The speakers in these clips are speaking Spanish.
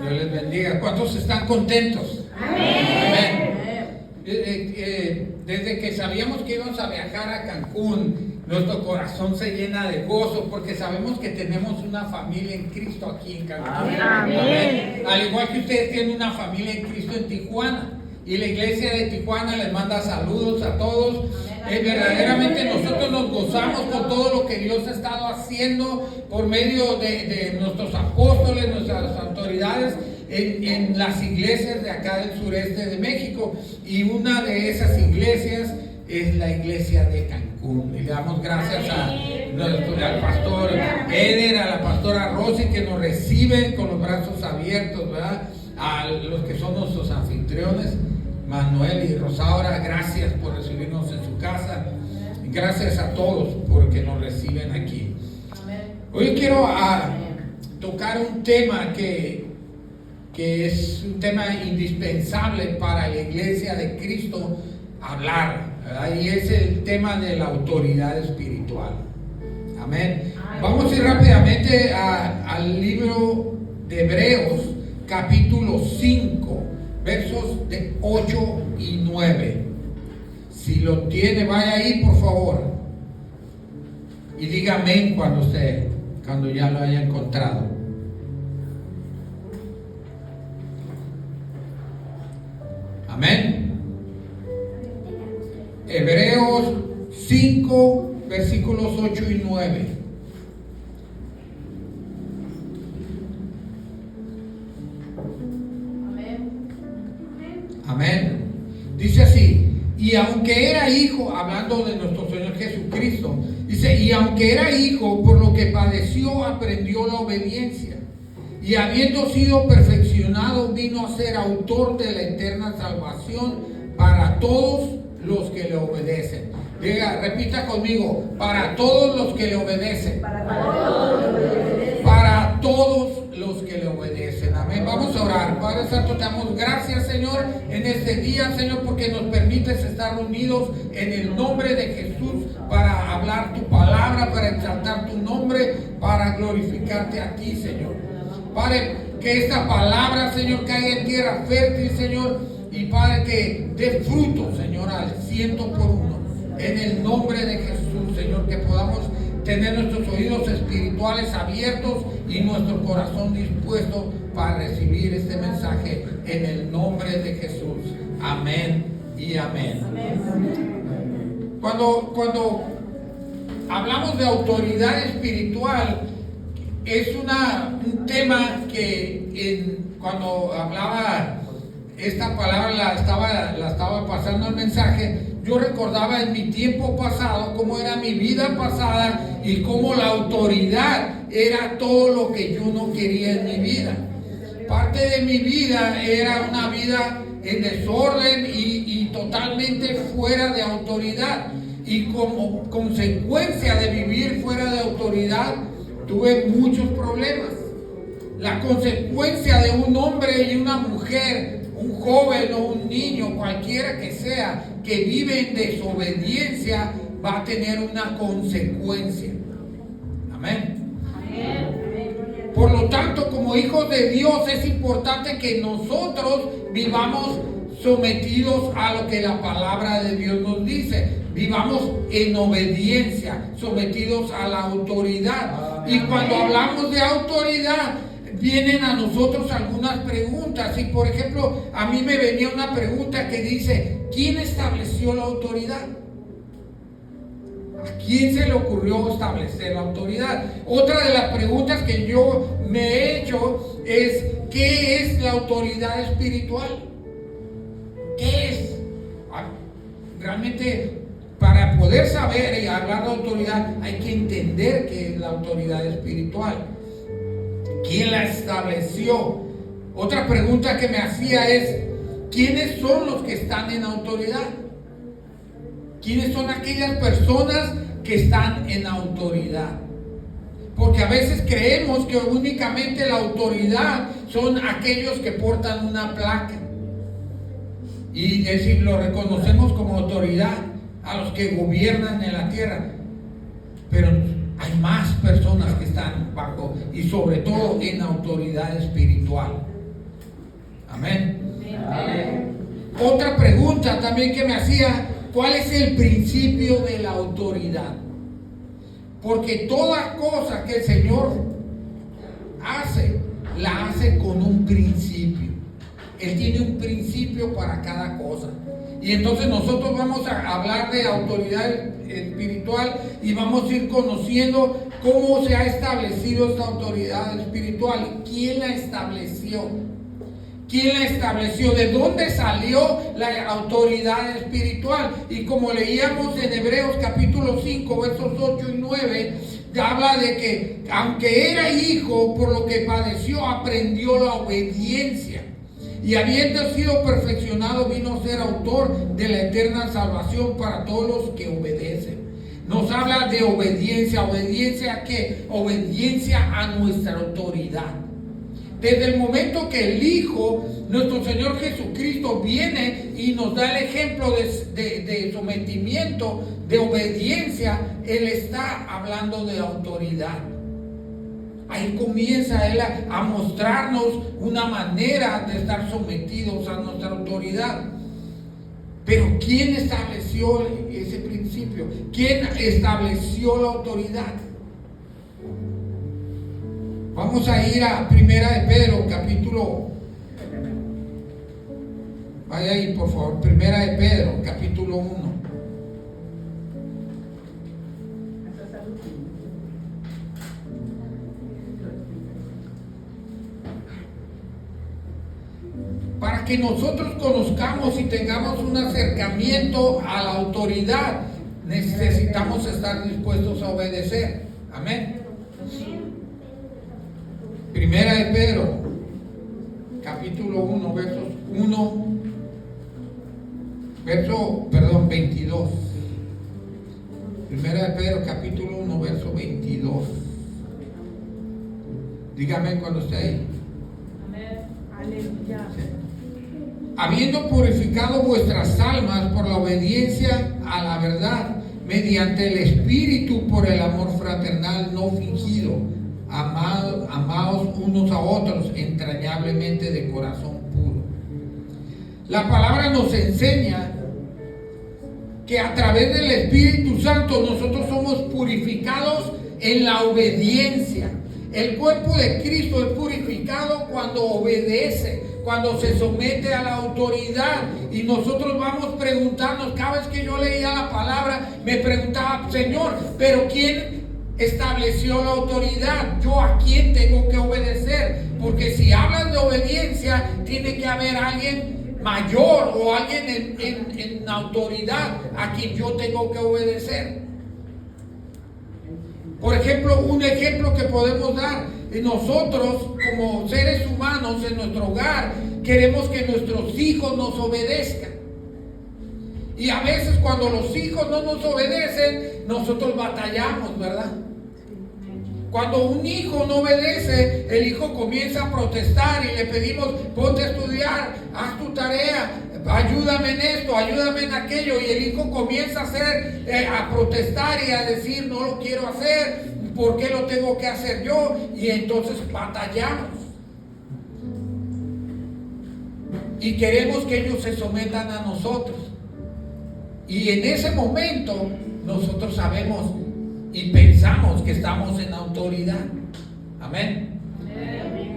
Dios les bendiga. ¿Cuántos están contentos? Amén. Desde que sabíamos que íbamos a viajar a Cancún, nuestro corazón se llena de gozo porque sabemos que tenemos una familia en Cristo aquí en Cancún. Amén. Al igual que ustedes tienen una familia en Cristo en Tijuana. Y la iglesia de Tijuana les manda saludos a todos. Verdaderamente nosotros nos gozamos con todo lo que Dios ha estado haciendo por medio de nuestros apóstoles, nuestras autoridades en las iglesias de acá del sureste de México. Y una de esas iglesias es la iglesia de Cancún. Y le damos gracias al pastor Eder, a la pastora Rosy, que nos reciben con los brazos abiertos, ¿verdad? A los que son nuestros anfitriones, Manuel y Rosaura, gracias por recibirnos en su casa. Gracias a todos porque nos reciben aquí. Hoy quiero tocar un tema que es un tema indispensable para la iglesia de Cristo hablar, ¿verdad? Y es el tema de la autoridad espiritual. Amén. Vamos a ir rápidamente al libro de Hebreos, capítulo 5, versos de 8 y 9. Si lo tiene, vaya ahí por favor y diga amén cuando ya lo haya encontrado. Amén. Hebreos 5, versículos 8 y 9. Amén. Dice así: y aunque era hijo, hablando de nuestro Señor Jesucristo, dice, y aunque era hijo, por lo que padeció, aprendió la obediencia. Y habiendo sido perfeccionado, vino a ser autor de la eterna salvación para todos los que le obedecen. Diga, repita conmigo: para todos los que le obedecen. Para todos los que le obedecen. Amén. Vamos a orar. Padre Santo, te damos gracias, Señor, en este día, Señor, porque nos permites estar unidos en el nombre de Jesús para hablar tu palabra, para exaltar tu nombre, para glorificarte a ti, Señor. Padre, que esta palabra, Señor, caiga en tierra fértil, Señor, y Padre, que dé fruto, Señor, al 100 por 1. En el nombre de Jesús, Señor, que podamos tener nuestros oídos espirituales abiertos y nuestro corazón dispuesto para recibir este mensaje en el nombre de Jesús. Amén y amén. Cuando hablamos de autoridad espiritual, es un tema que cuando hablaba esta palabra la estaba pasando el mensaje, yo recordaba en mi tiempo pasado cómo era mi vida pasada y cómo la autoridad era todo lo que yo no quería en mi vida. Parte de mi vida era una vida en desorden y totalmente fuera de autoridad. Y como consecuencia de vivir fuera de autoridad, tuve muchos problemas. La consecuencia de un hombre y una mujer, un joven o un niño, cualquiera que sea, que vive en desobediencia, va a tener una consecuencia. Amén. Por lo tanto, como hijos de Dios, es importante que nosotros vivamos sometidos a lo que la palabra de Dios nos dice. Vivamos en obediencia, sometidos a la autoridad. Y cuando hablamos de autoridad, vienen a nosotros algunas preguntas. Y por ejemplo, a mí me venía una pregunta que dice: ¿quién estableció la autoridad? ¿A quién se le ocurrió establecer la autoridad? Otra de las preguntas que yo me he hecho es: ¿qué es la autoridad espiritual? ¿Qué es? Realmente, para poder saber y hablar de autoridad, hay que entender qué es la autoridad espiritual. ¿Quién la estableció? Otra pregunta que me hacía es: ¿quiénes son los que están en autoridad? ¿Quiénes son aquellas personas que están en autoridad? Porque a veces creemos que únicamente la autoridad son aquellos que portan una placa. Y decir, lo reconocemos como autoridad a los que gobiernan en la tierra. Pero hay más personas que están bajo y sobre todo en autoridad espiritual. Amén. Amén. Otra pregunta también que me hacía: ¿cuál es el principio de la autoridad? Porque toda cosa que el Señor hace, la hace con un principio. Él tiene un principio para cada cosa. Y entonces nosotros vamos a hablar de autoridad espiritual y vamos a ir conociendo cómo se ha establecido esta autoridad espiritual. ¿Quién la estableció? ¿Quién la estableció? ¿De dónde salió la autoridad espiritual? Y como leíamos en Hebreos capítulo 5, versos 8 y 9, habla de que aunque era hijo, por lo que padeció, aprendió la obediencia. Y habiendo sido perfeccionado, vino a ser autor de la eterna salvación para todos los que obedecen. Nos habla de obediencia. ¿Obediencia a qué? Obediencia a nuestra autoridad. Desde el momento que el Hijo, nuestro Señor Jesucristo, viene y nos da el ejemplo de sometimiento, de obediencia, Él está hablando de autoridad. Ahí comienza Él a mostrarnos una manera de estar sometidos a nuestra autoridad. Pero ¿quién estableció ese principio? ¿Quién estableció la autoridad? Vamos a ir a Primera de Pedro, capítulo. Vaya ahí, por favor. Primera de Pedro, capítulo 1. Para que nosotros conozcamos y tengamos un acercamiento a la autoridad, necesitamos estar dispuestos a obedecer. Amén. Primera de Pedro, capítulo 1, versos 22. Primera de Pedro, capítulo 1, verso 22. Dígame cuando esté ahí. Amén. Aleluya. Sí. Habiendo purificado vuestras almas por la obediencia a la verdad, mediante el Espíritu, por el amor fraternal no fingido, amaos unos a otros entrañablemente de corazón puro. La palabra nos enseña que a través del Espíritu Santo nosotros somos purificados en la obediencia. El cuerpo de Cristo es purificado cuando obedece, cuando se somete a la autoridad. Y nosotros vamos preguntarnos, cada vez que yo leía la palabra, me preguntaba: Señor, ¿pero quién estableció la autoridad? ¿Yo a quién tengo que obedecer? Porque si hablas de obediencia, tiene que haber alguien mayor o alguien en autoridad a quien yo tengo que obedecer. Por ejemplo, un ejemplo que podemos dar: nosotros como seres humanos en nuestro hogar queremos que nuestros hijos nos obedezcan. Y a veces cuando los hijos no nos obedecen, nosotros batallamos, ¿verdad? Cuando un hijo no obedece, el hijo comienza a protestar y le pedimos: ponte a estudiar, haz tu tarea, ayúdame en esto, ayúdame en aquello. Y el hijo comienza a protestar y a decir: no lo quiero hacer, ¿por qué lo tengo que hacer yo? Y entonces batallamos. Y queremos que ellos se sometan a nosotros. Y en ese momento nosotros sabemos y pensamos que estamos en autoridad. Amén.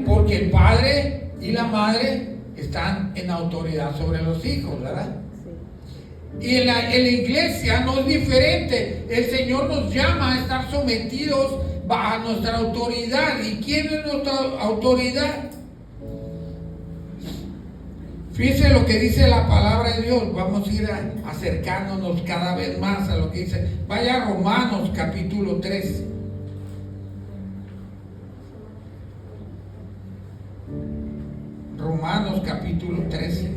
Porque el padre y la madre están en autoridad sobre los hijos, ¿verdad? Y en la iglesia no es diferente. El Señor nos llama a estar sometidos a nuestra autoridad. ¿Y quién es nuestra autoridad? Fíjense lo que dice la palabra de Dios. Vamos a ir acercándonos cada vez más a lo que dice. Vaya a Romanos capítulo 3. Romanos capítulo 13.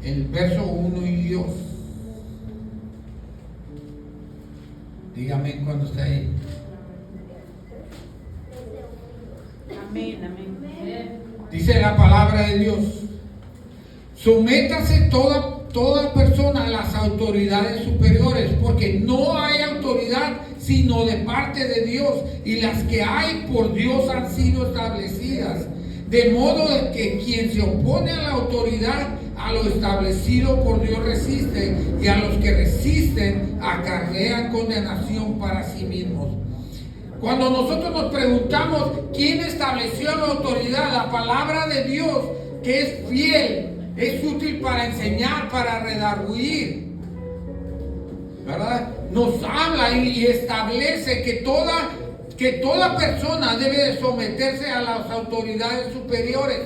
El verso 1 y 2. Dígame cuando está ahí. Amén, amén. Dice la palabra de Dios: sométase toda persona a las autoridades superiores, porque no hay autoridad sino de parte de Dios, y las que hay por Dios han sido establecidas. De modo que quien se opone a la autoridad, a lo establecido por Dios resiste, y a los que resisten acarrean condenación para sí mismos. Cuando nosotros nos preguntamos quién estableció la autoridad, la palabra de Dios, que es fiel, es útil para enseñar, para redarguir, ¿verdad? Nos habla y establece que toda persona debe de someterse a las autoridades superiores.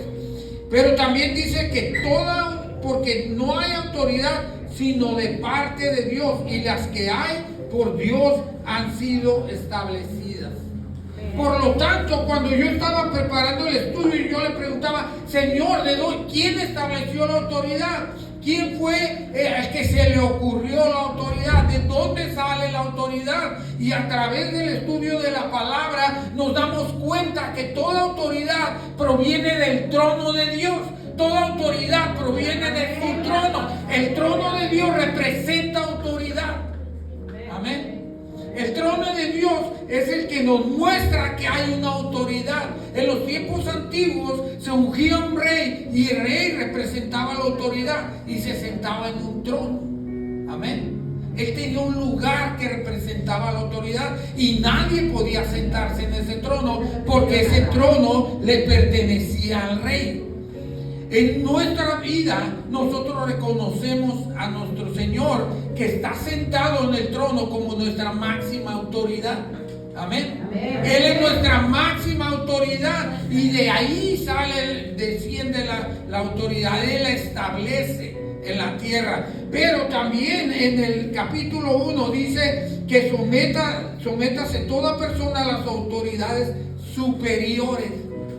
Pero también dice que porque no hay autoridad sino de parte de Dios, y las que hay por Dios han sido establecidas. Por lo tanto, cuando yo estaba preparando el estudio, yo le preguntaba, Señor, ¿quién estableció la autoridad? ¿Quién fue el que se le ocurrió la autoridad? ¿De dónde sale la autoridad? Y a través del estudio de la palabra nos damos cuenta que toda autoridad proviene del trono de Dios. Toda autoridad proviene de su trono. El trono de Dios representa autoridad. Amén. El trono de Dios es el que nos muestra que hay una autoridad. En los tiempos antiguos se ungía un rey, y el rey representaba la autoridad y se sentaba en un trono. Amén. Él tenía un lugar que representaba la autoridad, y nadie podía sentarse en ese trono porque ese trono le pertenecía al rey. En nuestra vida nosotros reconocemos a nuestro Señor, que está sentado en el trono, como nuestra máxima autoridad. Amén. Amén. Él es nuestra máxima autoridad, y de ahí desciende la autoridad. Él la establece en la tierra. Pero también en el capítulo 1 dice que sométase toda persona a las autoridades superiores.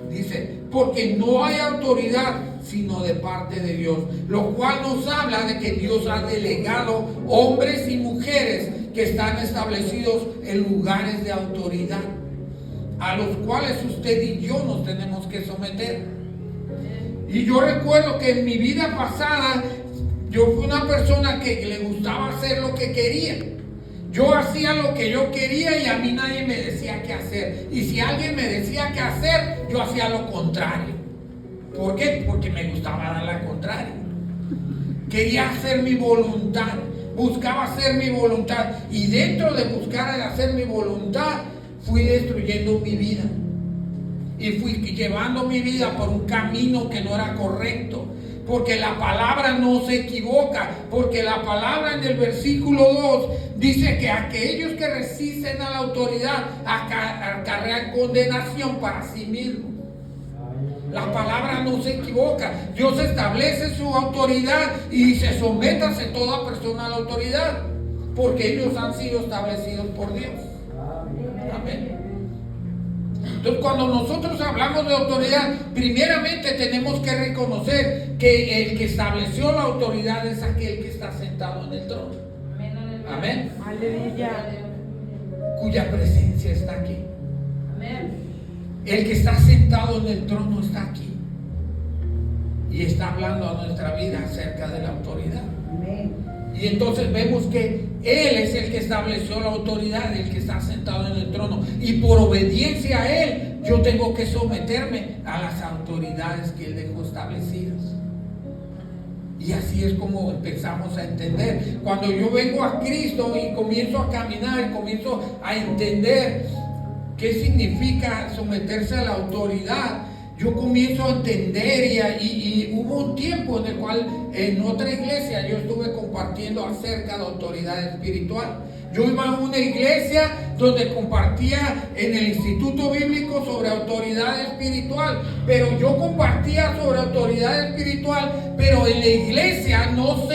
Dice, porque no hay autoridad sino de parte de Dios, lo cual nos habla de que Dios ha delegado hombres y mujeres que están establecidos en lugares de autoridad, a los cuales usted y yo nos tenemos que someter. Y yo recuerdo que en mi vida pasada yo fui una persona que le gustaba hacer lo que quería. Yo hacía lo que yo quería y a mí nadie me decía qué hacer. Y si alguien me decía qué hacer, yo hacía lo contrario. ¿Por qué? Porque me gustaba dar la contraria. Quería hacer mi voluntad, buscaba hacer mi voluntad, y dentro de buscar hacer mi voluntad fui destruyendo mi vida, y fui llevando mi vida por un camino que no era correcto, porque la palabra no se equivoca, porque la palabra en el versículo 2 dice que aquellos que resisten a la autoridad acarrean condenación para sí mismos. La palabra no se equivoca. Dios establece su autoridad y dice, sométase toda persona a la autoridad, porque ellos han sido establecidos por Dios. Amén. Entonces, cuando nosotros hablamos de autoridad, primeramente tenemos que reconocer que el que estableció la autoridad es aquel que está sentado en el trono. Amén. Aleluya. Cuya presencia está aquí. Amén. El que está sentado en el trono está aquí y está hablando a nuestra vida acerca de la autoridad. Amén. Y entonces vemos que Él es el que estableció la autoridad, el que está sentado en el trono, y por obediencia a Él yo tengo que someterme a las autoridades que Él dejó establecidas. Y así es como empezamos a entender. Cuando yo vengo a Cristo y comienzo a caminar y comienzo a entender qué significa someterse a la autoridad, yo comienzo a entender, y hubo un tiempo en el cual en otra iglesia yo estuve compartiendo acerca de autoridad espiritual. Yo iba a una iglesia donde compartía en el instituto bíblico sobre autoridad espiritual, pero yo compartía sobre autoridad espiritual, pero en la iglesia no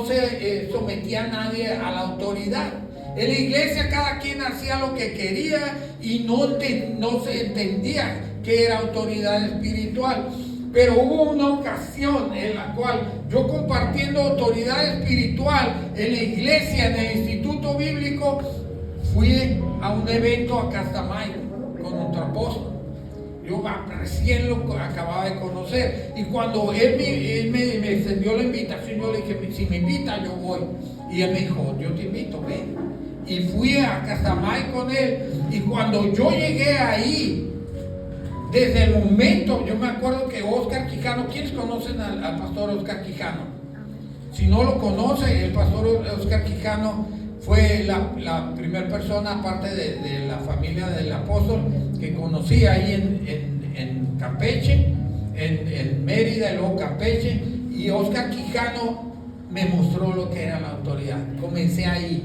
se sometía a nadie a la autoridad. En la iglesia cada quien hacía lo que quería y no se entendía qué era autoridad espiritual. Pero hubo una ocasión en la cual yo, compartiendo autoridad espiritual en la iglesia, en el instituto bíblico, fui a un evento a Castamayo con nuestro apóstol. Yo recién lo acababa de conocer, y cuando él me extendió la invitación, yo le dije, si me invita yo voy. Y él me dijo, yo te invito, ven. y fui a Castamay con él. Y cuando yo llegué ahí, desde el momento, yo me acuerdo que Oscar Quijano, ¿quiénes conocen al pastor Oscar Quijano? Si no lo conoce, el pastor Oscar Quijano fue la primera persona, aparte de la familia del apóstol, que conocí ahí en Campeche, en Mérida y luego Campeche. Y Oscar Quijano me mostró lo que era la autoridad. Comencé ahí.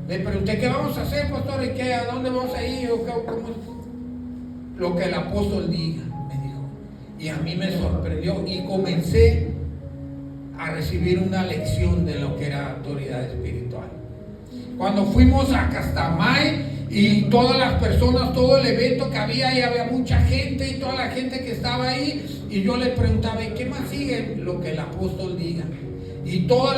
Le pregunté, ¿qué vamos a hacer, pastor? ¿Y qué? ¿A dónde vamos a ir? ¿Cómo? Lo que el apóstol diga, me dijo. Y a mí me sorprendió y comencé a recibir una lección de lo que era autoridad espiritual. Cuando fuimos a Castamay y todas las personas, todo el evento que había, y había mucha gente y toda la gente que estaba ahí, y yo le preguntaba, ¿y qué más sigue? Lo que el apóstol diga. Y todo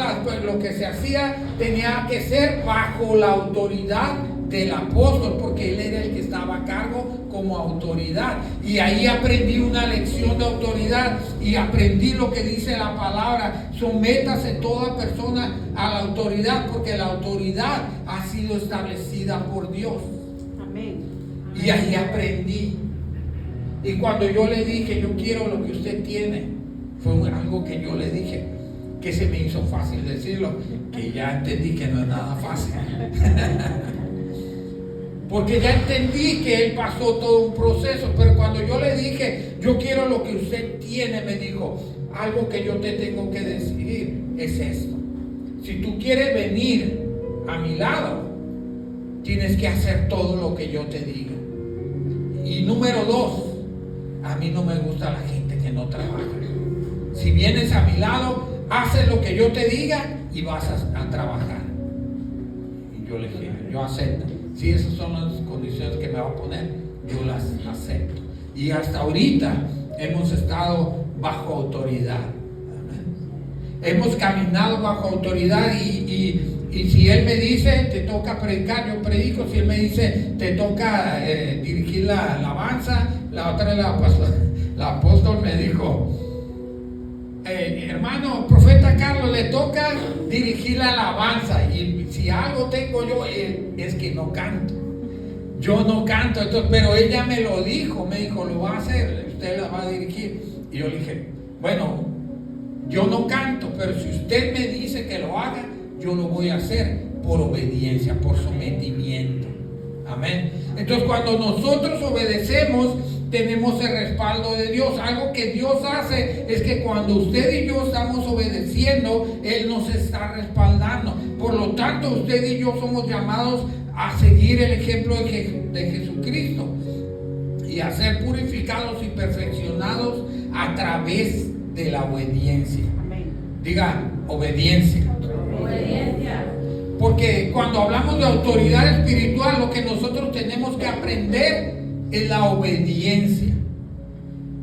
lo que se hacía tenía que ser bajo la autoridad del apóstol, porque él era el que estaba a cargo como autoridad. Y ahí aprendí una lección de autoridad y aprendí lo que dice la palabra: sométase toda persona a la autoridad, porque la autoridad ha sido establecida por Dios. Amén. Y ahí aprendí. Y cuando yo le dije, yo quiero lo que usted tiene, fue algo que yo le dije, que se me hizo fácil decirlo, que ya entendí que no es nada fácil. Porque ya entendí que él pasó todo un proceso. Pero cuando yo le dije, yo quiero lo que usted tiene, me dijo, algo que yo te tengo que decir es esto: si tú quieres venir a mi lado, tienes que hacer todo lo que yo te diga. Y número 2, a mí no me gusta la gente que no trabaja. Si vienes a mi lado, haces lo que yo te diga y vas a trabajar. Y yo le dije, yo acepto. Si esas son las condiciones que me va a poner, yo las acepto. Y hasta ahorita hemos estado bajo autoridad. Amén. Hemos caminado bajo autoridad y si él me dice, te toca predicar, yo predico. Si él me dice, te toca dirigir la alabanza, la otra la apóstol me dijo, hermano, profeta Carlos, le toca dirigir la alabanza. Y si algo tengo yo, es que no canto. Yo no canto, entonces, pero ella me lo dijo, me dijo, lo va a hacer, usted la va a dirigir. Y yo le dije, bueno, yo no canto, pero si usted me dice que lo haga, yo lo voy a hacer por obediencia, por sometimiento. Amén. Entonces, cuando nosotros obedecemos, tenemos el respaldo de Dios. Algo que Dios hace es que cuando usted y yo estamos obedeciendo, Él nos está respaldando. Por lo tanto, usted y yo somos llamados a seguir el ejemplo de Jesucristo y a ser purificados y perfeccionados a través de la obediencia. Amén. Diga, obediencia. Obediencia. Porque cuando hablamos de autoridad espiritual, lo que nosotros tenemos que aprender es la obediencia.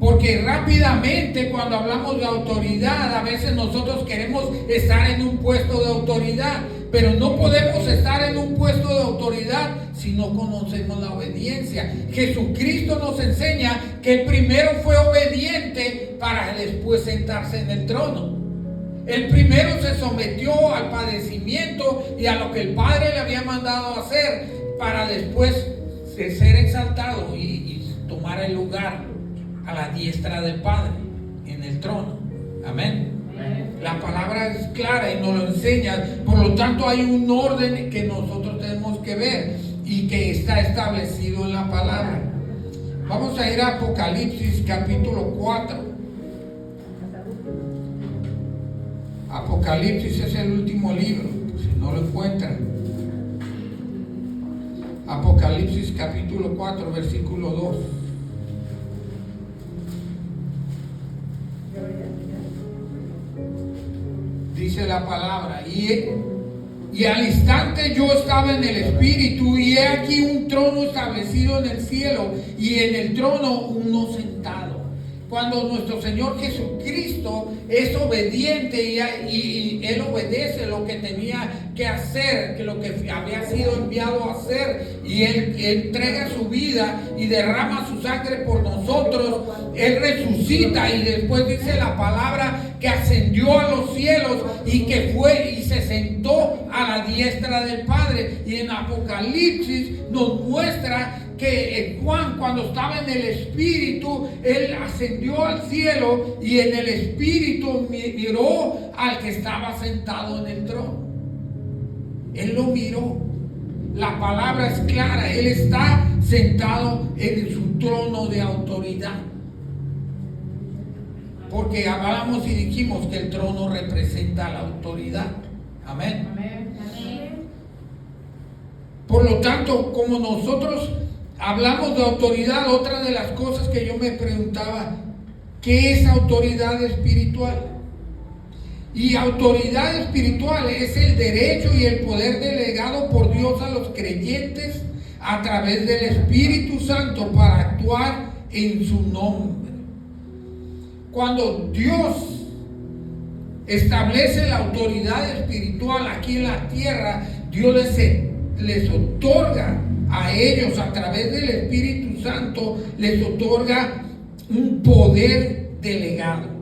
Porque rápidamente, cuando hablamos de autoridad, a veces nosotros queremos estar en un puesto de autoridad, pero no podemos estar en un puesto de autoridad si no conocemos la obediencia. Jesucristo nos enseña que Él primero fue obediente para después sentarse en el trono. Él primero se sometió al padecimiento y a lo que el Padre le había mandado hacer, para después de ser exaltado y tomar el lugar a la diestra del Padre en el trono. Amén. La palabra es clara y nos lo enseña. Por lo tanto, hay un orden que nosotros tenemos que ver y que está establecido en la palabra. Vamos a ir a Apocalipsis capítulo 4. Apocalipsis es el último libro, si no lo encuentran. Apocalipsis capítulo 4, versículo 2. Dice la palabra, y al instante yo estaba en el Espíritu, y he aquí un trono establecido en el cielo, y en el trono uno sentado. Cuando nuestro Señor Jesucristo es obediente y Él obedece lo que tenía que hacer, que lo que había sido enviado a hacer, y Él entrega su vida y derrama su sangre por nosotros, Él resucita y después dice la palabra que ascendió a los cielos y que fue y se sentó a la diestra del Padre. Y en Apocalipsis nos muestra que Juan, cuando estaba en el Espíritu, él ascendió al cielo y en el Espíritu miró al que estaba sentado en el trono. Él lo miró. La palabra es clara. Él está sentado en su trono de autoridad. Porque hablamos y dijimos que el trono representa la autoridad. Amén. Por lo tanto, como nosotros hablamos de autoridad, otra de las cosas que yo me preguntaba, ¿qué es autoridad espiritual? Y autoridad espiritual es el derecho y el poder delegado por Dios a los creyentes a través del Espíritu Santo para actuar en su nombre. Cuando Dios establece la autoridad espiritual aquí en la tierra, Dios les otorga a ellos a través del Espíritu Santo, les otorga un poder delegado.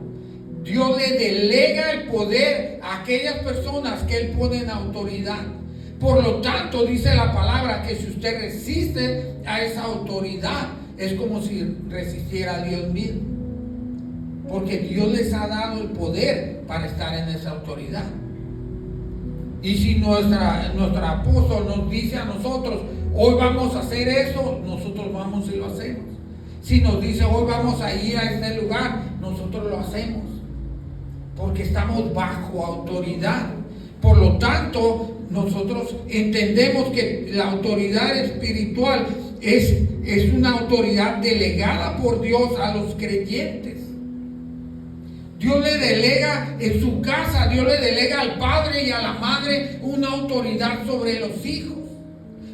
Dios le delega el poder a aquellas personas que Él pone en autoridad. Por lo tanto, dice la palabra que si usted resiste a esa autoridad, es como si resistiera a Dios mismo. Porque Dios les ha dado el poder para estar en esa autoridad. Y si nuestra apóstol nos dice a nosotros, hoy vamos a hacer eso, nosotros vamos y lo hacemos. Si nos dice, hoy vamos a ir a este lugar, nosotros lo hacemos. Porque estamos bajo autoridad. Por lo tanto, nosotros entendemos que la autoridad espiritual es una autoridad delegada por Dios a los creyentes. Dios le delega en su casa, Dios le delega al padre y a la madre una autoridad sobre los hijos.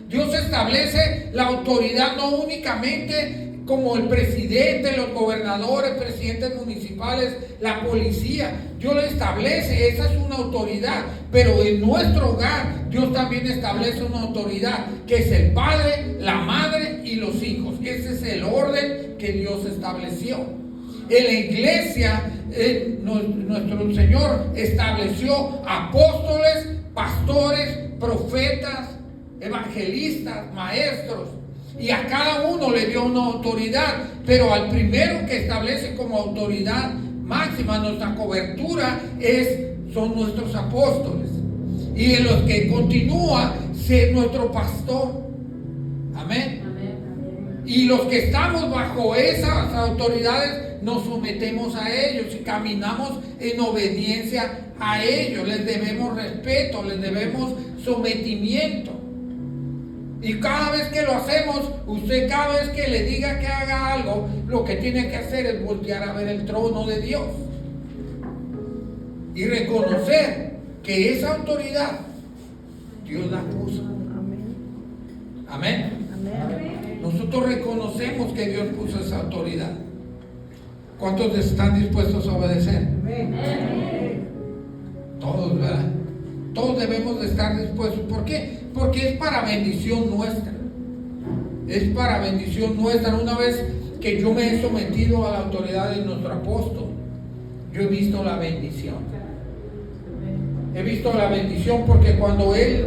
Dios establece la autoridad no únicamente como el presidente, los gobernadores, presidentes municipales, la policía. Dios lo establece, esa es una autoridad. Pero en nuestro hogar, Dios también establece una autoridad, que es el padre, la madre y los hijos. Ese es el orden que Dios estableció. En la iglesia, nuestro Señor estableció apóstoles, pastores, profetas, evangelistas, maestros. Y a cada uno le dio una autoridad, pero al primero que establece como autoridad máxima nuestra cobertura son nuestros apóstoles. Y en los que continúa ser nuestro pastor. Amén. Y los que estamos bajo esas autoridades nos sometemos a ellos y caminamos en obediencia a ellos. Les debemos respeto, les debemos sometimiento. Y cada vez que lo hacemos, usted cada vez que le diga que haga algo, lo que tiene que hacer es voltear a ver el trono de Dios y reconocer que esa autoridad Dios la puso. Amén. Nosotros reconocemos que Dios puso esa autoridad. ¿Cuántos están dispuestos a obedecer? Todos, ¿verdad? Todos debemos de estar dispuestos. ¿Por qué? Porque es para bendición nuestra. Es para bendición nuestra. Una vez que yo me he sometido a la autoridad de nuestro apóstol, yo he visto la bendición. He visto la bendición porque cuando Él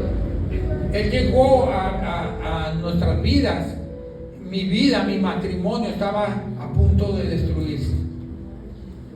llegó a nuestras vidas, mi vida, mi matrimonio estaba a punto de destruirse.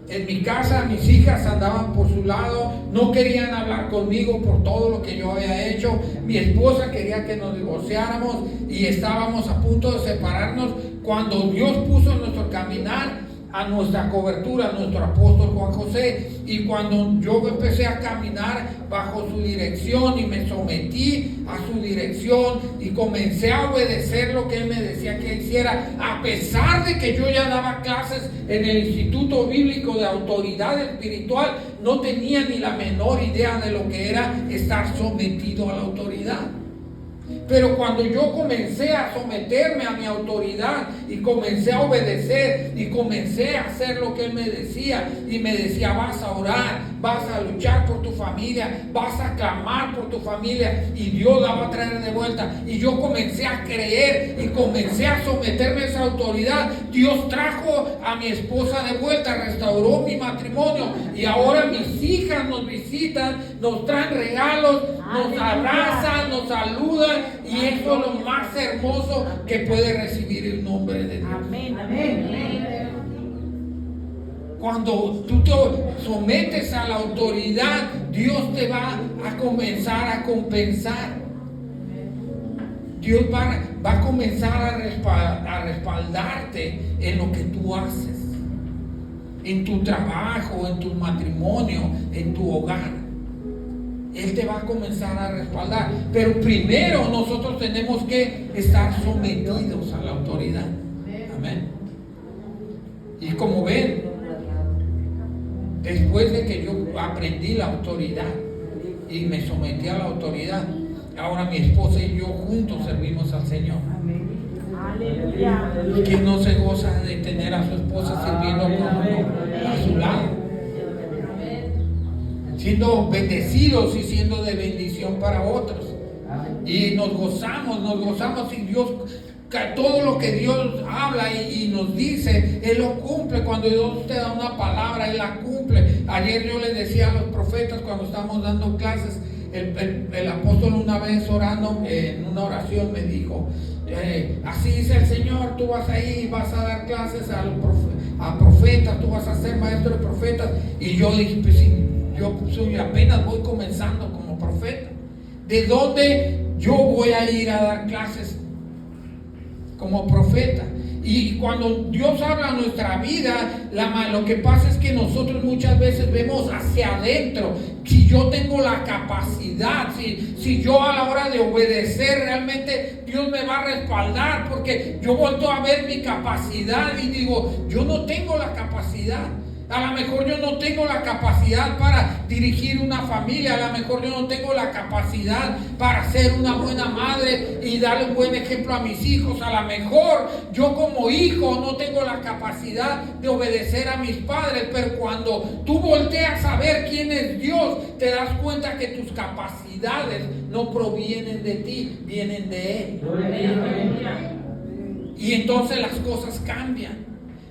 En mi casa mis hijas andaban por su lado, no querían hablar conmigo por todo lo que yo había hecho. Mi esposa quería que nos divorciáramos y estábamos a punto de separarnos cuando Dios puso en nuestro caminar a nuestra cobertura, a nuestro apóstol Juan José. Y cuando yo empecé a caminar bajo su dirección y me sometí a su dirección y comencé a obedecer lo que él me decía que hiciera, a pesar de que yo ya daba clases en el Instituto Bíblico de Autoridad Espiritual, no tenía ni la menor idea de lo que era estar sometido a la autoridad. Pero cuando yo comencé a someterme a mi autoridad y comencé a obedecer y comencé a hacer lo que Él me decía, y me decía: vas a orar, vas a luchar por tu familia, vas a clamar por tu familia y Dios la va a traer de vuelta. Y yo comencé a creer y comencé a someterme a esa autoridad. Dios trajo a mi esposa de vuelta, restauró mi matrimonio, y ahora mis hijas nos visitan, nos traen regalos, nos abrazan, nos saludan, y eso es lo más hermoso que puede recibir el nombre de Dios. Amén. Amén. Cuando tú te sometes a la autoridad, Dios te va a comenzar a compensar. Dios va a comenzar a respaldarte en lo que tú haces, en tu trabajo, en tu matrimonio, en tu hogar. Él te va a comenzar a respaldar. Pero primero nosotros tenemos que estar sometidos a la autoridad. Amén. Y como ven, después de que yo aprendí la autoridad y me sometí a la autoridad, ahora mi esposa y yo juntos servimos al Señor. Aleluya. ¿Quién no se goza de tener a su esposa sirviendo con uno a su lado? Siendo bendecidos y siendo de bendición para otros. Y nos gozamos y Dios, todo lo que Dios habla y nos dice, Él lo cumple. Cuando Dios te da una palabra, Él la cumple. Ayer yo les decía a los profetas cuando estábamos dando clases, el apóstol una vez orando en una oración me dijo: así dice el Señor, tú vas ahí, vas a dar clases a profetas, tú vas a ser maestro de profetas. Y yo dije: pues sí, yo apenas voy comenzando como profeta. ¿De dónde yo voy a ir a dar clases como profeta? Y cuando Dios habla en nuestra vida, lo que pasa es que nosotros muchas veces vemos hacia adentro. Si yo tengo la capacidad, si yo a la hora de obedecer realmente Dios me va a respaldar, porque yo vuelto a ver mi capacidad y digo: yo no tengo la capacidad. A lo mejor yo no tengo la capacidad para dirigir una familia, a lo mejor yo no tengo la capacidad para ser una buena madre y darle un buen ejemplo a mis hijos, a lo mejor yo como hijo no tengo la capacidad de obedecer a mis padres, pero cuando tú volteas a ver quién es Dios, te das cuenta que tus capacidades no provienen de ti, vienen de Él. Y entonces las cosas cambian.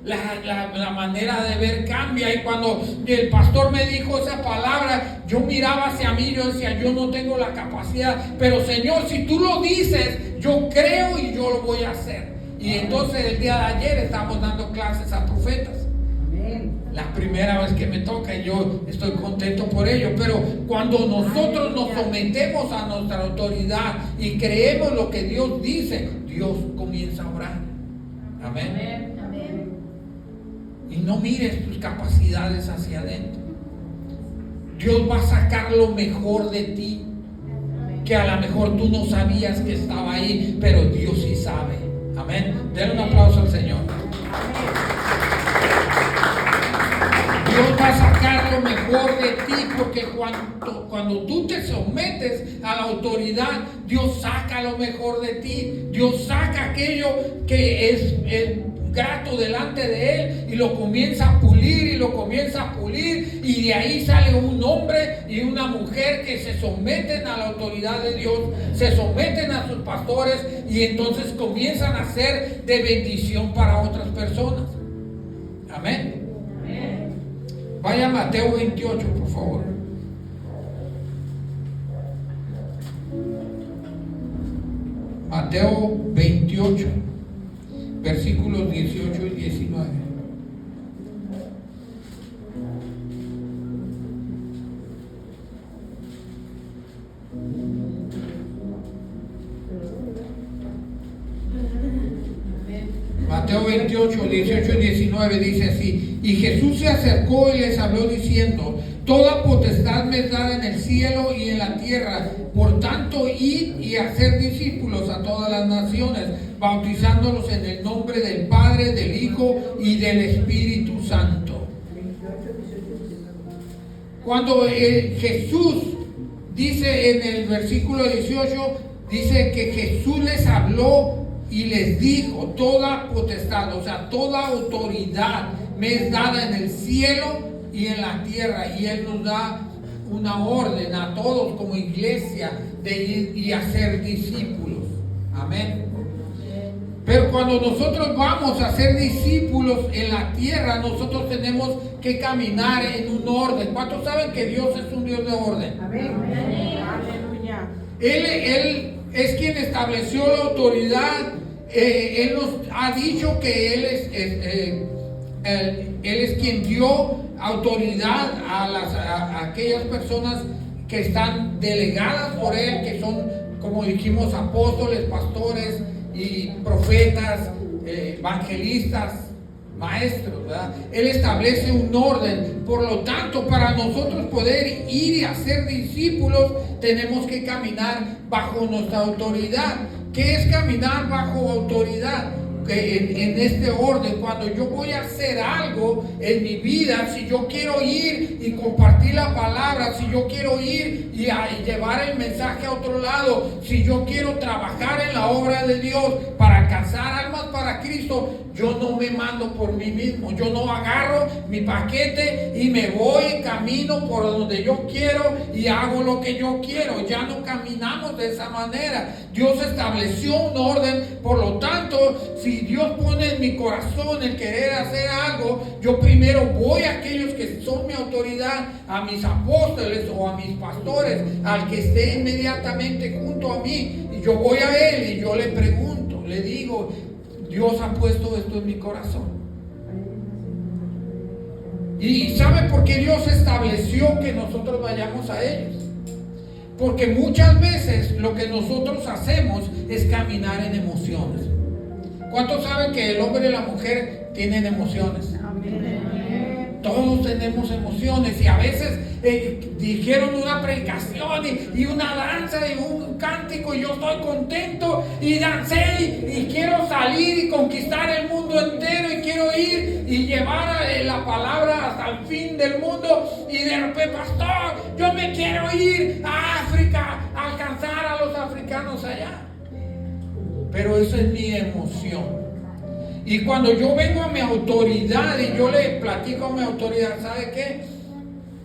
La manera de ver cambia. Y cuando el pastor me dijo esa palabra, yo miraba hacia mí, yo decía: yo no tengo la capacidad, pero Señor, si tú lo dices, yo creo y yo lo voy a hacer. Y entonces el día de ayer estamos dando clases a profetas. La primera vez que me toca y yo estoy contento por ello. Pero cuando nosotros nos sometemos a nuestra autoridad y creemos lo que Dios dice, Dios comienza a obrar. Amén. Y no mires tus capacidades hacia adentro. Dios va a sacar lo mejor de ti, que a lo mejor tú no sabías que estaba ahí, pero Dios sí sabe. Amén. Denle un aplauso al Señor. Dios va a sacar lo mejor de ti, porque cuando tú te sometes a la autoridad, Dios saca lo mejor de ti. Dios saca aquello que es grato delante de Él y lo comienza a pulir y de ahí sale un hombre y una mujer que se someten a la autoridad de Dios, se someten a sus pastores y entonces comienzan a ser de bendición para otras personas. Amén. Vaya a Mateo 28, por favor. Mateo 28, versículos 18 y 19. Mateo 28, 18 y 19 dice así: y Jesús se acercó y les habló diciendo: toda potestad me es dada en el cielo y en la tierra. Por tanto, id y hacer discípulos a todas las naciones, bautizándolos en el nombre del Padre, del Hijo y del Espíritu Santo. Cuando Jesús dice en el versículo 18: dice que Jesús les habló y les dijo: toda potestad, o sea, toda autoridad me es dada en el cielo y en la tierra. Y Él nos da una orden a todos como iglesia de ir y hacer discípulos. Amén. Pero cuando nosotros vamos a ser discípulos en la tierra, nosotros tenemos que caminar en un orden. ¿Cuántos saben que Dios es un Dios de orden? Amén. Aleluya. Él es quien estableció la autoridad. Él nos ha dicho que Él es quien dio autoridad a aquellas personas que están delegadas por Él, que son, como dijimos, apóstoles, pastores y profetas, evangelistas, maestros, ¿verdad? Él establece un orden. Por lo tanto, para nosotros poder ir y hacer discípulos, tenemos que caminar bajo nuestra autoridad. ¿Qué es caminar bajo autoridad? En este orden, cuando yo voy a hacer algo en mi vida, si yo quiero ir y compartir la palabra, si yo quiero ir y llevar el mensaje a otro lado, si yo quiero trabajar en la obra de Dios para alcanzar almas para Cristo, yo no me mando por mí mismo. Yo no agarro mi paquete y me voy, camino por donde yo quiero y hago lo que yo quiero. Ya no caminamos de esa manera. Dios estableció un orden. Por lo tanto, si Dios pone en mi corazón el querer hacer algo, yo primero voy a aquellos que son mi autoridad, a mis apóstoles o a mis pastores, al que esté inmediatamente junto a mí, y yo voy a él y yo le pregunto, le digo: Dios ha puesto esto en mi corazón. ¿Y sabe por qué Dios estableció que nosotros vayamos a ellos? Porque muchas veces lo que nosotros hacemos es caminar en emociones. ¿Cuántos saben que el hombre y la mujer tienen emociones? Amén. Todos tenemos emociones, y a veces dijeron una predicación y una danza y un cántico, y yo estoy contento y dancé y quiero salir y conquistar el mundo entero, y quiero ir y llevar la palabra hasta el fin del mundo, y de repente: pastor, yo me quiero ir a África a alcanzar a los africanos allá. Pero eso es mi emoción. Y cuando yo vengo a mi autoridad y yo le platico a mi autoridad: ¿sabe qué?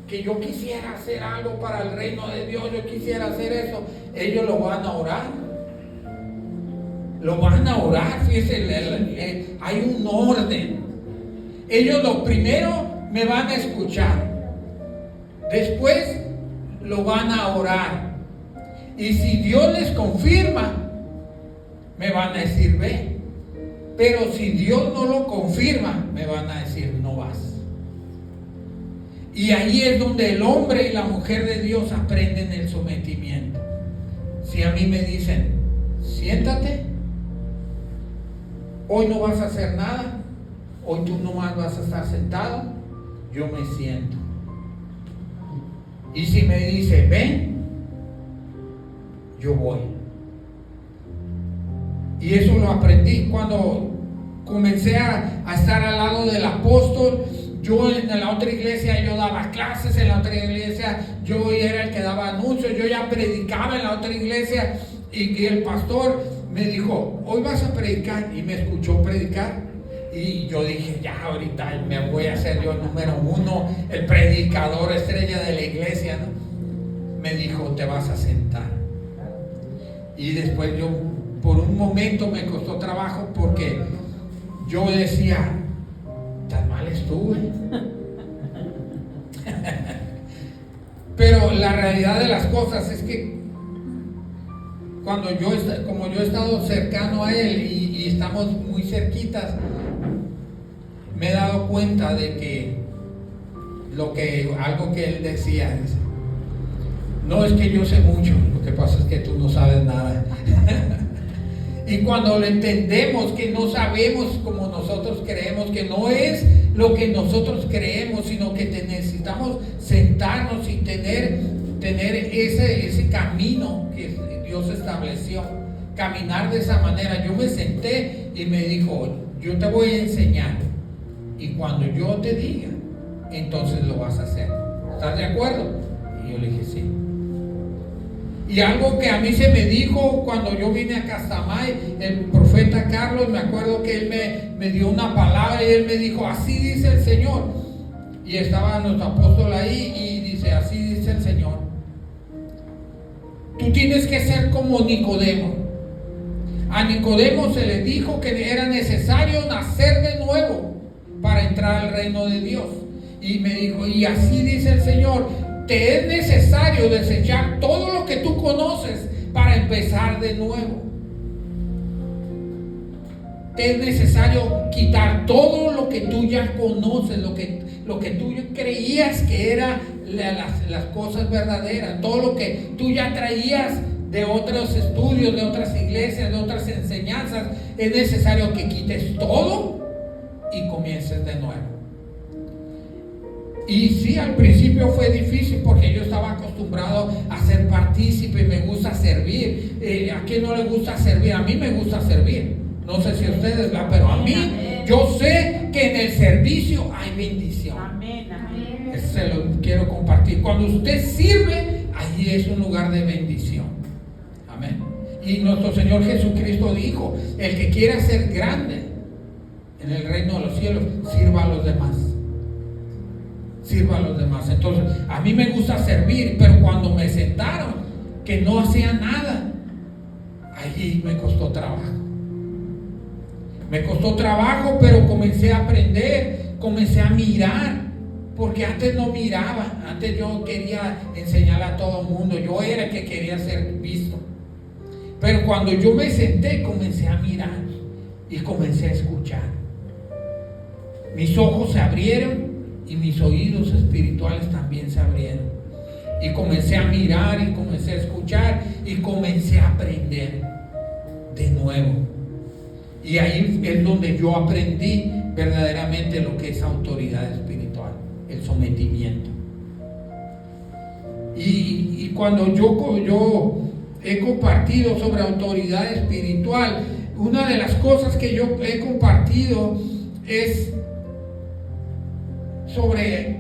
Que yo quisiera hacer algo para el reino de Dios, yo quisiera hacer eso. Ellos lo van a orar. Lo van a orar, fíjense, hay un orden. Ellos lo primero me van a escuchar. Después lo van a orar. Y si Dios les confirma, me van a decir: ve. Pero si Dios no lo confirma, me van a decir: no vas. Y ahí es donde el hombre y la mujer de Dios aprenden el sometimiento. Si a mí me dicen: siéntate, hoy no vas a hacer nada, hoy tú nomás vas a estar sentado, yo me siento. Y si me dice: ven, yo voy. Y eso lo aprendí cuando comencé a estar al lado del apóstol. Yo en la otra iglesia yo daba clases, en la otra iglesia yo era el que daba anuncios, yo ya predicaba en la otra iglesia, y el pastor me dijo: hoy vas a predicar, y me escuchó predicar, y yo dije: ya ahorita me voy a hacer yo el número uno, el predicador estrella de la iglesia, ¿no? Me dijo: te vas a sentar. Y después yo, por un momento me costó trabajo, porque yo decía: tan mal estuve. Pero la realidad de las cosas es que como yo he estado cercano a él y estamos muy cerquitas, me he dado cuenta de que algo que él decía es: no es que yo sé mucho, lo que pasa es que tú no sabes nada. Y cuando lo entendemos, que no sabemos como nosotros creemos, que no es lo que nosotros creemos, sino que necesitamos sentarnos y tener ese camino que Dios estableció, caminar de esa manera. Yo me senté y me dijo: yo te voy a enseñar, y cuando yo te diga, entonces lo vas a hacer. ¿Estás de acuerdo? Y yo le dije: sí. Y algo que a mí se me dijo cuando yo vine a Castamay, el profeta Carlos, me acuerdo que él me dio una palabra y él me dijo, así dice el Señor. Y estaba nuestro apóstol ahí y dice, así dice el Señor. Tú tienes que ser como Nicodemo. A Nicodemo se le dijo que era necesario nacer de nuevo para entrar al reino de Dios. Y me dijo, y así dice el Señor, te es necesario desechar todo lo que tú conoces para empezar de nuevo. Te es necesario quitar todo lo que tú ya conoces, lo que tú creías que eran las cosas verdaderas, todo lo que tú ya traías de otros estudios, de otras iglesias, de otras enseñanzas. Es necesario que quites todo y comiences de nuevo. Y sí, al principio fue difícil porque yo estaba acostumbrado a ser partícipe, me gusta servir. ¿A quién no le gusta servir? A mí me gusta servir. No sé si a ustedes, pero a mí, yo sé que en el servicio hay bendición. Eso se lo quiero compartir. Cuando usted sirve, allí es un lugar de bendición. Amén. Y nuestro Señor Jesucristo dijo, el que quiera ser grande en el reino de los cielos, sirva a los demás. Sirva a los demás. Entonces, a mí me gusta servir, pero cuando me sentaron que no hacía nada, allí me costó trabajo. Me costó trabajo, pero comencé a aprender, comencé a mirar, porque antes no miraba, antes yo quería enseñar a todo el mundo, yo era el que quería ser visto. Pero cuando yo me senté, comencé a mirar y comencé a escuchar. Mis ojos se abrieron y mis oídos espirituales también se abrieron. Y comencé a mirar y comencé a escuchar y comencé a aprender de nuevo. Y ahí es donde yo aprendí verdaderamente lo que es autoridad espiritual, el sometimiento. Y cuando yo he compartido sobre autoridad espiritual, una de las cosas que yo he compartido es sobre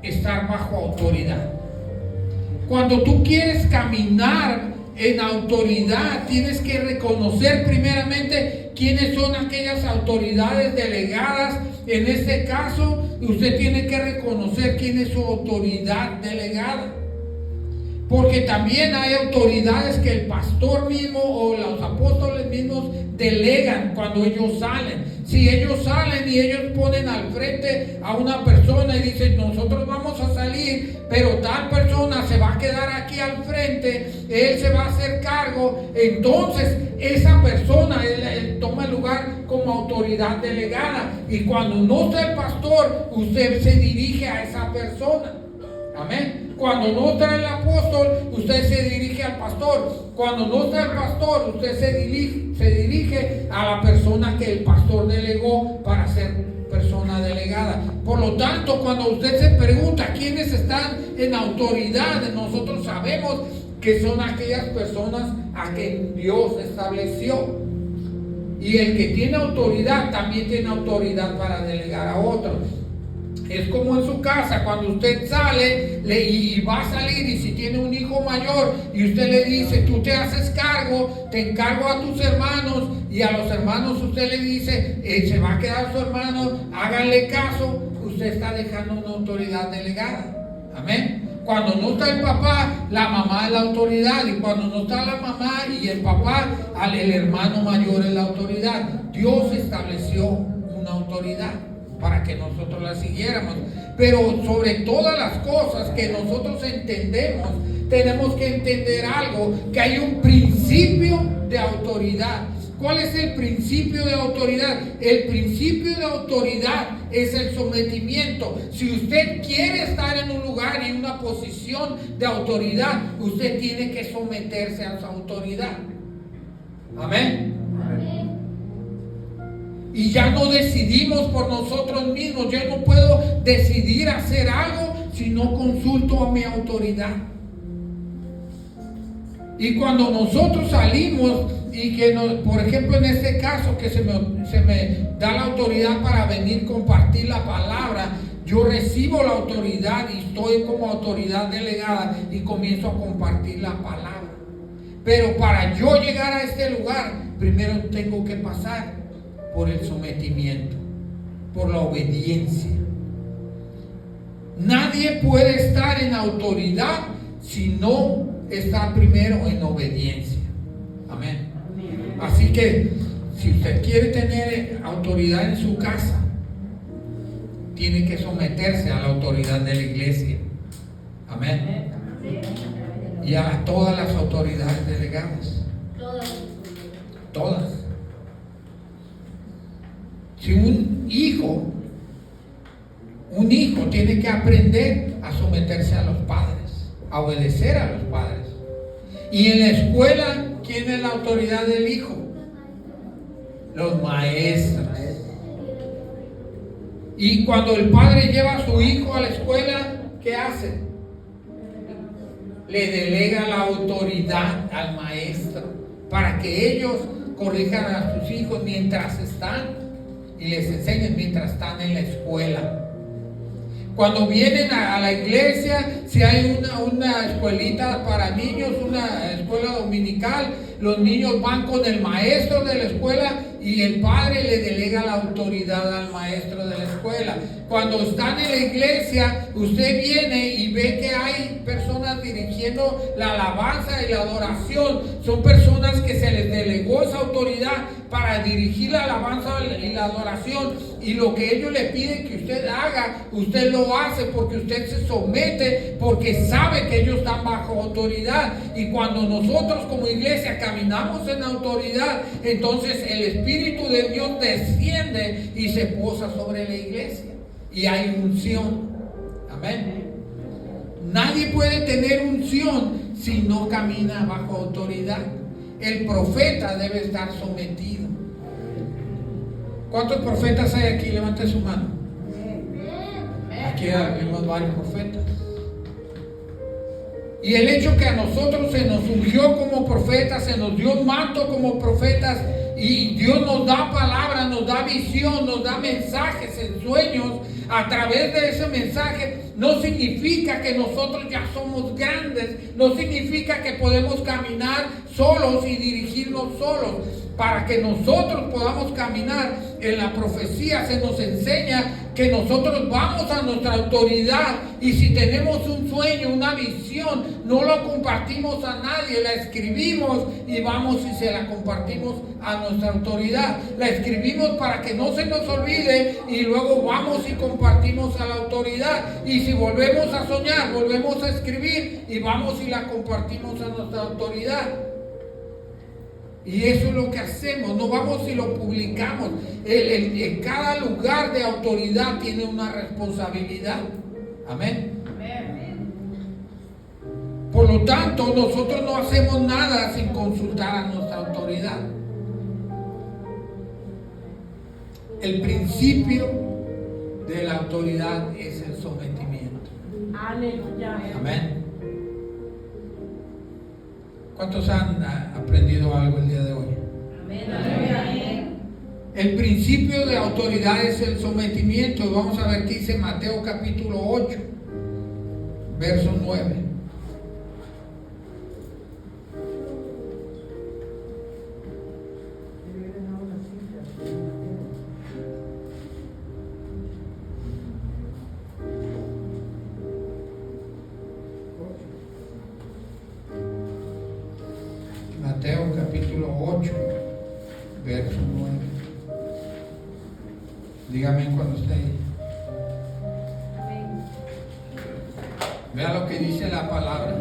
estar bajo autoridad. Cuando tú quieres caminar en autoridad, tienes que reconocer primeramente quiénes son aquellas autoridades delegadas. En este caso, usted tiene que reconocer quién es su autoridad delegada. Porque también hay autoridades que el pastor mismo o los apóstoles mismos delegan cuando ellos salen. Si ellos salen y ellos ponen al frente a una persona y dicen, nosotros vamos a salir, pero tal persona se va a quedar aquí al frente, él se va a hacer cargo, entonces esa persona él toma el lugar como autoridad delegada. Y cuando no está el pastor, usted se dirige a esa persona. Amén. Cuando no está el apóstol, usted se dirige al pastor. Cuando no está el pastor, usted se dirige a la persona que el pastor delegó para ser persona delegada. Por lo tanto, cuando usted se pregunta quiénes están en autoridad, nosotros sabemos que son aquellas personas a que Dios estableció. Y el que tiene autoridad también tiene autoridad para delegar a otros. Es como en su casa, cuando usted sale y va a salir, y si tiene un hijo mayor y usted le dice, tú te haces cargo, te encargo a tus hermanos, y a los hermanos usted le dice, se va a quedar su hermano, háganle caso, usted está dejando una autoridad delegada. Amén. Cuando no está el papá, la mamá es la autoridad, y cuando no está la mamá y el papá, el hermano mayor es la autoridad. Dios estableció una autoridad para que nosotros la siguiéramos. Pero sobre todas las cosas que nosotros entendemos, tenemos que entender algo, que hay un principio de autoridad. ¿Cuál es el principio de autoridad? El principio de autoridad es el sometimiento. Si usted quiere estar en un lugar y en una posición de autoridad, usted tiene que someterse a su autoridad. Amén. Y ya no decidimos por nosotros mismos. Yo no puedo decidir hacer algo si no consulto a mi autoridad. Y cuando nosotros salimos y que por ejemplo en este caso que se me da la autoridad para venir a compartir la palabra, yo recibo la autoridad y estoy como autoridad delegada y comienzo a compartir la palabra. Pero para yo llegar a este lugar, primero tengo que pasar por el sometimiento, por la obediencia. Nadie puede estar en autoridad si no está primero en obediencia. Amén. Así que si usted quiere tener autoridad en su casa, tiene que someterse a la autoridad de la iglesia. Amén. Y a todas las autoridades delegadas. Todas. Si un hijo tiene que aprender a someterse a los padres, a obedecer a los padres. Y en la escuela, ¿quién es la autoridad del hijo? Los maestros. Y cuando el padre lleva a su hijo a la escuela, ¿qué hace? Le delega la autoridad al maestro para que ellos corrijan a sus hijos mientras están y les enseñen mientras están en la escuela. Cuando vienen a la iglesia, si hay una escuelita para niños, una escuela dominical, los niños van con el maestro de la escuela y el padre le delega la autoridad al maestro de la escuela. Cuando están en la iglesia, usted viene y ve que hay personas dirigiendo la alabanza y la adoración. Son personas que se les delegó esa autoridad para dirigir la alabanza y la adoración. Y lo que ellos le piden que usted haga, usted lo hace porque usted se somete, porque sabe que ellos están bajo autoridad. Y cuando nosotros como iglesia caminamos en autoridad, entonces el Espíritu de Dios desciende y se posa sobre la iglesia. Y hay unción. Amén. Nadie puede tener unción si no camina bajo autoridad. El profeta debe estar sometido. ¿Cuántos profetas hay aquí? Levante su mano. Aquí vimos varios profetas. Y el hecho que a nosotros se nos ungió como profetas, se nos dio un manto como profetas, y Dios nos da palabra, nos da visión, nos da mensajes en sueños. A través de ese mensaje no significa que nosotros ya somos grandes, no significa que podemos caminar solos y dirigirnos solos. Para que nosotros podamos caminar en la profecía, se nos enseña que nosotros vamos a nuestra autoridad, y si tenemos un sueño, una visión, no lo compartimos a nadie, la escribimos y vamos y se la compartimos a nuestra autoridad. La escribimos para que no se nos olvide y luego vamos y compartimos a la autoridad. Y si volvemos a soñar, volvemos a escribir y vamos y la compartimos a nuestra autoridad. Y eso es lo que hacemos, no vamos y lo publicamos. En cada lugar de autoridad tiene una responsabilidad. Amén. Por lo tanto, nosotros no hacemos nada sin consultar a nuestra autoridad. El principio de la autoridad es el sometimiento. Aleluya. Amén. ¿Cuántos han aprendido algo el día de hoy? Amén. El principio de autoridad es el sometimiento. Vamos a ver qué dice Mateo capítulo 8, verso 9. Mateo capítulo 8, verso 9. Dígame cuando esté ahí. Vea lo que dice la palabra.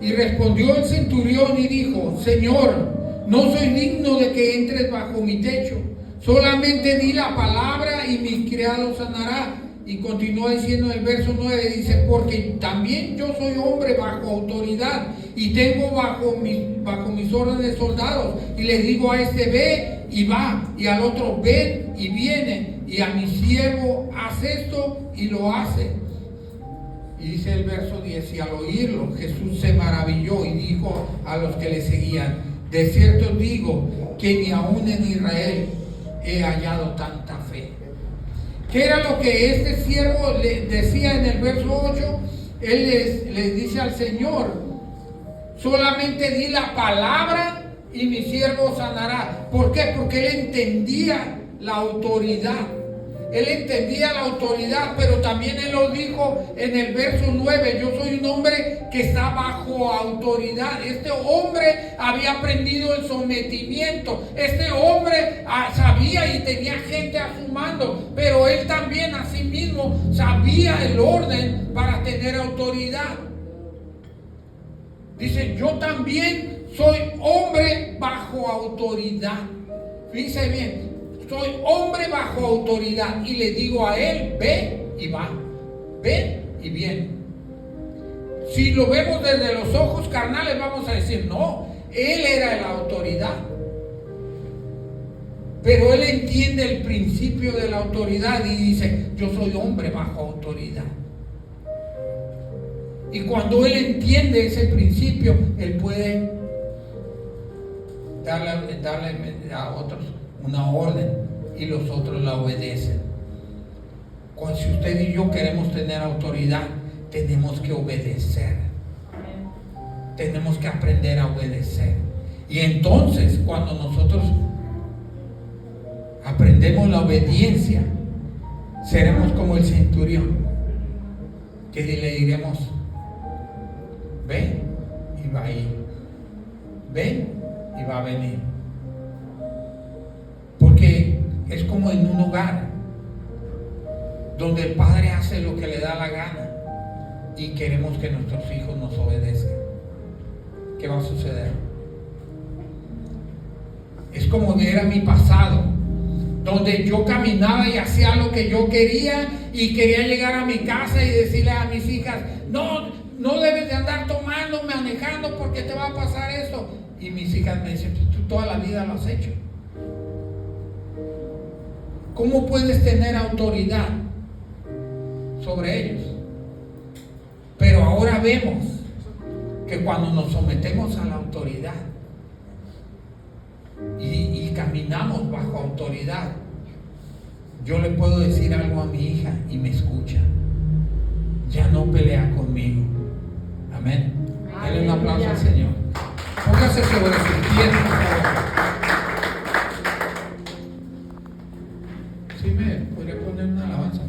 Y respondió el centurión y dijo: Señor, no soy digno de que entres bajo mi techo. Solamente di la palabra y mi criado sanará. Y continúa diciendo el verso 9, dice: porque también yo soy hombre bajo autoridad y tengo bajo mis órdenes soldados, y les digo a este: ve y va, y al otro: ven y viene, y a mi siervo: haz esto, y lo hace. Y dice el verso 10: y al oírlo Jesús se maravilló y dijo a los que le seguían: de cierto digo que ni aún en Israel he hallado tanta fe. ¿Qué era lo que este siervo le decía en el verso 8? Él les dice al Señor: Solamente di la palabra y mi siervo sanará. ¿Por qué? Porque él entendía la autoridad. Él entendía la autoridad, pero también él lo dijo en el verso 9, yo soy un hombre que está bajo autoridad. Este hombre había aprendido el sometimiento. Este hombre sabía y tenía gente a su mando, pero él también a sí mismo sabía el orden para tener autoridad. Dice, yo también soy hombre bajo autoridad. Fíjense bien. Soy hombre bajo autoridad y le digo a él, ve y va, ve y viene. Si lo vemos desde los ojos carnales vamos a decir, no, él era la autoridad. Pero él entiende el principio de la autoridad y dice, yo soy hombre bajo autoridad. Y cuando él entiende ese principio, él puede darle a otros una orden y los otros la obedecen. Si usted y yo queremos tener autoridad, tenemos que obedecer. Tenemos que aprender a obedecer. Y entonces, cuando nosotros aprendemos la obediencia, seremos como el centurión, que le diremos, ven y va a ir, ven y va a venir. Porque es como en un hogar donde el padre hace lo que le da la gana y queremos que nuestros hijos nos obedezcan. ¿Qué va a suceder? Es como era mi pasado, donde yo caminaba y hacía lo que yo quería y quería llegar a mi casa y decirle a mis hijas, no debes de andar tomando, manejando porque te va a pasar eso. Y mis hijas me dicen, tú toda la vida lo has hecho. ¿Cómo puedes tener autoridad sobre ellos? Pero ahora vemos que cuando nos sometemos a la autoridad y caminamos bajo autoridad, yo le puedo decir algo a mi hija y me escucha. Ya no pelea conmigo. Amén. Dale un aplauso al Señor. Póngase sobre sus pies, por favor. ¿Sí me podría poner una alabanza?